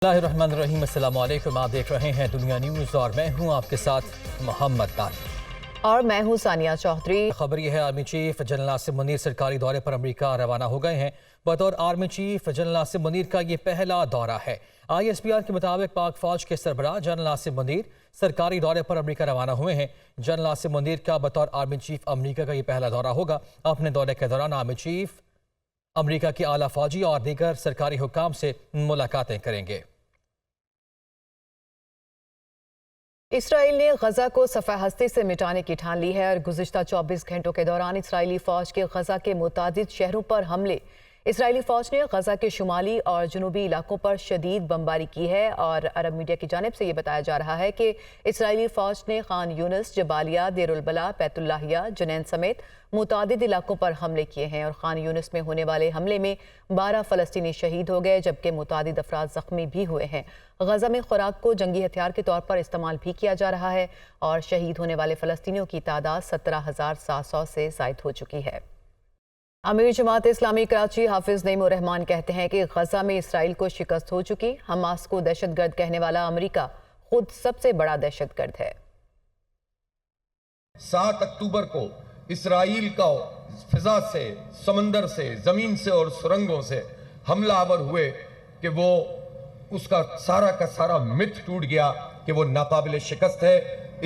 اللہ الرحمن الرحیم، السلام علیکم۔ آپ دیکھ رہے ہیں دنیا نیوز اور میں ہوں آپ کے ساتھ محمد دانی اور میں ہوں ثانیہ چوہدری۔ خبر یہ ہے army chief general Asif Munir سرکاری دورے پر امریکہ روانہ ہو گئے ہیں۔ بطور army chief general Asif Munir کا یہ پہلا دورہ ہے۔ ISPR کے مطابق پاک فوج کے سربراہ جنرل آصف منیر سرکاری دورے پر امریکہ روانہ ہوئے ہیں۔ جنرل آصف منیر کا بطور آرمی چیف امریکہ کا یہ پہلا دورہ ہوگا۔ اپنے دورے کے دوران آرمی چیف امریکہ کی اعلیٰ فوجی اور دیگر سرکاری حکام سے ملاقاتیں کریں گے۔ اسرائیل نے غزہ کو صفحہ ہستی سے مٹانے کی ٹھان لی ہے اور گزشتہ 24 گھنٹوں کے دوران اسرائیلی فوج کے غزہ کے متعدد شہروں پر حملے۔ اسرائیلی فوج نے غزہ کے شمالی اور جنوبی علاقوں پر شدید بمباری کی ہے اور عرب میڈیا کی جانب سے یہ بتایا جا رہا ہے کہ اسرائیلی فوج نے خان یونس، جبالیہ، دیر البلا، بیت اللہیہ، جنین سمیت متعدد علاقوں پر حملے کیے ہیں اور خان یونس میں ہونے والے حملے میں 12 فلسطینی شہید ہو گئے جبکہ متعدد افراد زخمی بھی ہوئے ہیں۔ غزہ میں خوراک کو جنگی ہتھیار کے طور پر استعمال بھی کیا جا رہا ہے اور شہید ہونے والے فلسطینیوں کی تعداد 17,700 سے زائد ہو چکی ہے۔ امیر جماعت اسلامی کراچی حافظ نعیم الرحمان کہتے ہیں کہ غزہ میں اسرائیل کو شکست ہو چکی۔ حماس کو دہشت گرد کہنے والا امریکہ خود سب سے بڑا دہشت گرد ہے۔ 7 اکتوبر کو اسرائیل کا فضا سے، سمندر سے، زمین سے اور سرنگوں سے حملہ آور ہوئے کہ وہ اس کا سارا مت ٹوٹ گیا کہ وہ ناقابل شکست ہے۔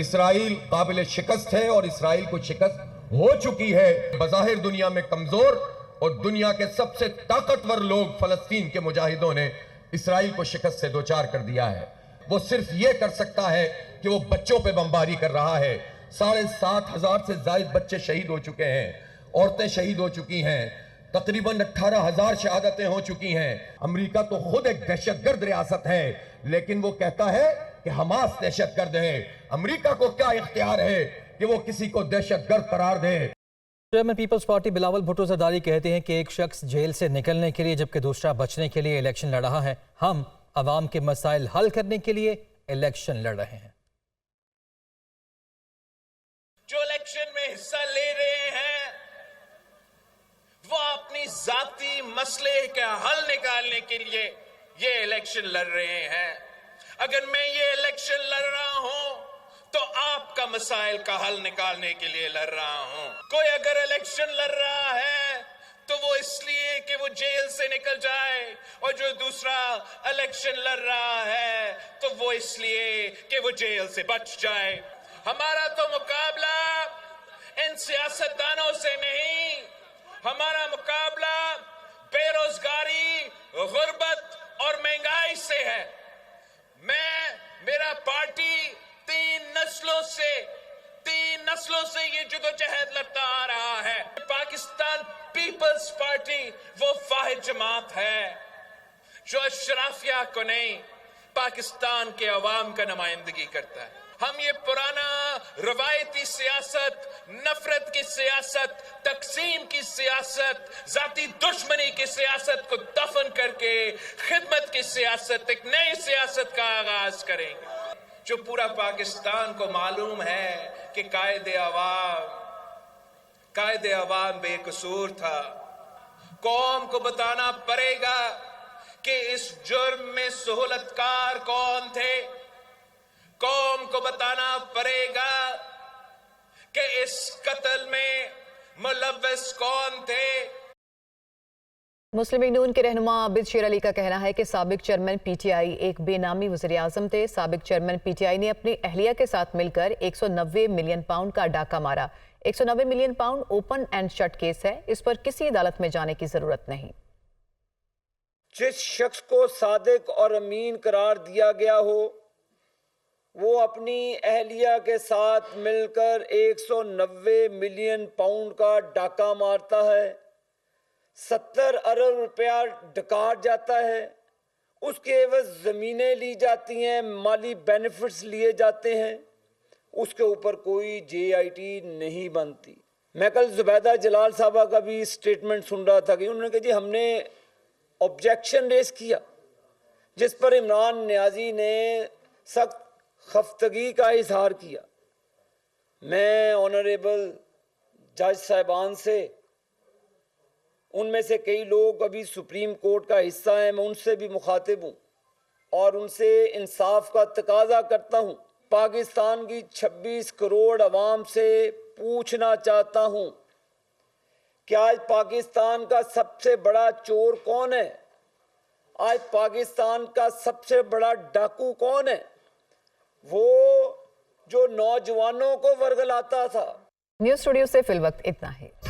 اسرائیل قابل شکست ہے اور اسرائیل کو شکست ہو چکی ہے۔ بظاہر دنیا میں کمزور اور دنیا کے سب سے طاقتور لوگ فلسطین کے مجاہدوں نے اسرائیل کو شکست سے دوچار کر دیا ہے۔ وہ صرف یہ کر سکتا ہے کہ وہ بچوں پہ بمباری کر رہا ہے۔ 7,500 سے زائد بچے شہید ہو چکے ہیں، عورتیں شہید ہو چکی ہیں، تقریباً 18,000 شہادتیں ہو چکی ہیں۔ امریکہ تو خود ایک دہشت گرد ریاست ہے لیکن وہ کہتا ہے کہ حماس دہشت گرد ہے۔ امریکہ کو کیا اختیار ہے کہ وہ کسی کو دہشت گرد قرار دے؟ چیئرمین پیپلز پارٹی بلاول بھٹو زرداری کہتے ہیں کہ ایک شخص جیل سے نکلنے کے لیے جبکہ دوسرا بچنے کے لیے الیکشن لڑ رہا ہے۔ ہم عوام کے مسائل حل کرنے کے لیے الیکشن لڑ رہے ہیں۔ جو الیکشن میں حصہ لے رہے ہیں وہ اپنی ذاتی مسئلے کا حل نکالنے کے لیے یہ الیکشن لڑ رہے ہیں۔ اگر میں یہ الیکشن لڑ رہا ہوں تو آپ کا مسائل کا حل نکالنے کے لیے لڑ رہا ہوں۔ کوئی اگر الیکشن لڑ رہا ہے تو وہ اس لیے کہ وہ جیل سے نکل جائے اور جو دوسرا الیکشن لڑ رہا ہے تو وہ اس لیے کہ وہ جیل سے بچ جائے۔ ہمارا تو مقابلہ ان سیاستدانوں سے نہیں، ہمارا مقابلہ بے روزگاری، غربت اور مہنگائی سے ہے۔ میرا پارٹی تین نسلوں سے یہ جدوجہد لڑتا آ رہا ہے۔ پاکستان پیپلز پارٹی وہ واحد جماعت ہے جو اشرافیہ کو نہیں، پاکستان کے عوام کا نمائندگی کرتا ہے۔ ہم یہ پرانا روایتی سیاست، نفرت کی سیاست، تقسیم کی سیاست، ذاتی دشمنی کی سیاست کو دفن کر کے خدمت کی سیاست، ایک نئی سیاست کا آغاز کریں گے۔ جو پورا پاکستان کو معلوم ہے کہ قائد عوام بے قصور تھا۔ قوم کو بتانا پڑے گا کہ اس جرم میں سہولت کار کون تھے۔ قوم کو بتانا پڑے گا کہ اس قتل میں ملوث کون تھے۔ مسلم لیگ نون کے رہنما عابد شیر علی کا کہنا ہے کہ سابق چیئرمین پی ٹی آئی ایک بے نامی وزیر اعظم تھے۔ سابق چیئرمین پی ٹی آئی نے اپنی اہلیہ کے ساتھ مل کر 190 ملین پاؤنڈ کا ڈاکہ مارا۔ 190 million pound open and shut case ہے، اس پر کسی عدالت میں جانے کی ضرورت نہیں۔ جس شخص کو صادق اور امین قرار دیا گیا ہو وہ اپنی اہلیہ کے ساتھ مل کر 190 ملین پاؤنڈ کا ڈاکہ مارتا ہے، 70 ارب روپیہ ڈکاٹ جاتا ہے، اس کے عوض زمینیں لی جاتی ہیں، مالی بینیفٹس لیے جاتے ہیں، اس کے اوپر کوئی JIT نہیں بنتی۔ میں کل زبیدہ جلال صاحبہ کا بھی سٹیٹمنٹ سن رہا تھا کہ انہوں نے کہا جی ہم نے آبجیکشن ریز کیا جس پر عمران نیازی نے سخت خفتگی کا اظہار کیا۔ میں آنریبل جج صاحبان سے، ان میں سے کئی لوگ ابھی سپریم کورٹ کا حصہ ہیں، میں ان سے بھی مخاطب ہوں اور ان سے انصاف کا تقاضا کرتا ہوں. پاکستان کی 26 کروڑ عوام سے پوچھنا چاہتا ہوں کہ آج پاکستان کا سب سے بڑا چور کون ہے؟ آج پاکستان کا سب سے بڑا ڈاکو کون ہے؟ وہ جو نوجوانوں کو ورگلاتا تھا. نیوز اسٹوڈیو سے فی الوقت اتنا ہے.